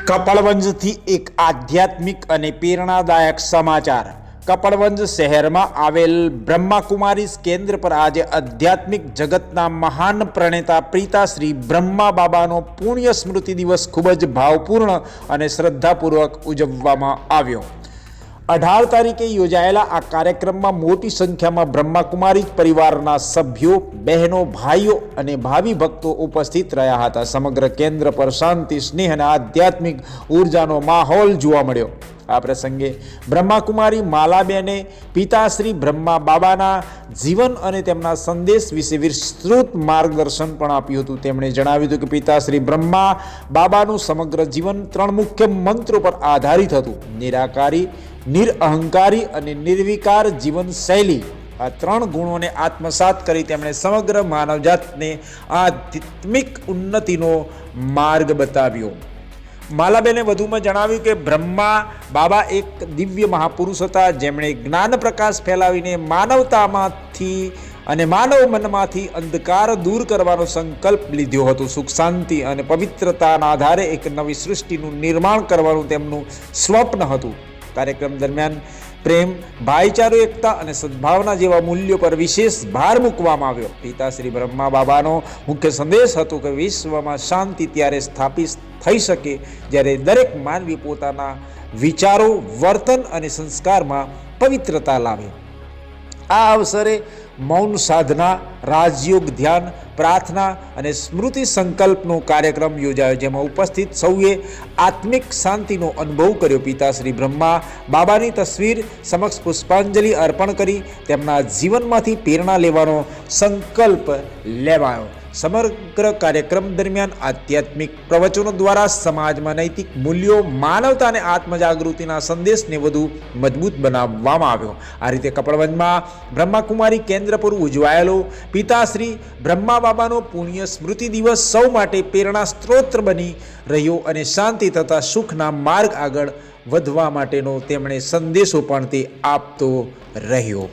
કપડવંજથી એક આધ્યાત્મિક અને પ્રેરણાદાયક સમાચાર। કપડવંજ શહેરમાં આવેલ બ્રહ્માકુમારીઝ કેન્દ્ર પર આજે આધ્યાત્મિક જગતના મહાન પ્રણેતા પિતાશ્રી બ્રહ્મા બાબાનો પુણ્ય સ્મૃતિ દિવસ ખૂબ જ ભાવપૂર્ણ અને શ્રદ્ધાપૂર્વક ઉજવવામાં આવ્યો। 18 તારીખે યોજાયેલા આ કાર્યક્રમમાં મોટી સંખ્યામાં બ્રહ્માકુમારીઝ પરિવારના સભ્યો, બહેનો, ભાઈઓ અને ભાવિ ભક્તો ઉપસ્થિત રહ્યા હતા। સમગ્ર કેન્દ્ર પર શાંતિ, સ્નેહ અને આધ્યાત્મિક ઉર્જાનો માહોલ જોવા મળ્યો। આ પ્રસંગે બ્રહ્માકુમારી માલાબેને પિતાશ્રી બ્રહ્મા બાબાના જીવન અને તેમના સંદેશ વિશે વિસ્તૃત માર્ગદર્શન પણ આપ્યું હતું। તેમણે જણાવ્યું હતું કે પિતાશ્રી બ્રહ્મા બાબાનું સમગ્ર જીવન 3 મુખ્ય મંત્રો પર આધારિત હતું: નિરાકારી, નિરઅહંકારી અને નિર્વિકાર જીવનશૈલી। આ 3 ગુણોને આત્મસાત કરી તેમણે સમગ્ર માનવજાતને આધ્યાત્મિક ઉન્નતિનો માર્ગ બતાવ્યો। માલાબેને વધુમાં જણાવ્યું કે બ્રહ્મા બાબા એક દિવ્ય મહાપુરુષ હતા, જેમણે જ્ઞાન પ્રકાશ ફેલાવીને માનવતામાંથી અને માનવ મનમાંથી અંધકાર દૂર કરવાનો સંકલ્પ લીધો હતો। સુખ, શાંતિ અને પવિત્રતાના આધારે એક નવી સૃષ્ટિનું નિર્માણ કરવાનું તેમનું સ્વપ્ન હતું। કાર્યક્રમ દરમિયાન પ્રેમ, ભાઈચારો, એકતા અને સદભાવના જેવા મૂલ્યો પર વિશેષ ભાર મૂકવામાં આવ્યો। પિતાશ્રી બ્રહ્મા બાબાનો મુખ્ય સંદેશ હતો કે વિશ્વમાં શાંતિ ત્યારે સ્થાપિત થઈ શકે જ્યારે દરેક માનવી પોતાના વિચારો, વર્તન અને સંસ્કારમાં પવિત્રતા લાવે। આ અવસરે મૌન સાધના, રાજયોગ, ધ્યાન, પ્રાર્થના અને સ્મૃતિ સંકલ્પનો કાર્યક્રમ યોજાયો, જેમાં ઉપસ્થિત સૌએ આત્મિક શાંતિનો અનુભવ કર્યો। પિતાશ્રી બ્રહ્મા બાબાની તસવીર સમક્ષ પુષ્પાંજલિ અર્પણ કરી તેમના જીવનમાંથી પ્રેરણા લેવાનો સંકલ્પ લેવાયો। સમગ્ર કાર્યક્રમ દરમિયાન આધ્યાત્મિક પ્રવચનો દ્વારા સમાજમાં નૈતિક મૂલ્યો, માનવતા અને આત્મજાગૃતિના સંદેશને વધુ મજબૂત બનાવવામાં આવ્યો। આ રીતે કપડવંજમાં બ્રહ્માકુમારી કેન્દ્ર પર ઉજવાયેલો પિતાશ્રી બ્રહ્મા બાબાનો પુણ્ય સ્મૃતિ દિવસ સૌ માટે પ્રેરણા સ્ત્રોત બની રહ્યો અને શાંતિ તથા સુખના માર્ગ આગળ વધવા માટેનો તેમણે સંદેશો પણ તે આપતો રહ્યો।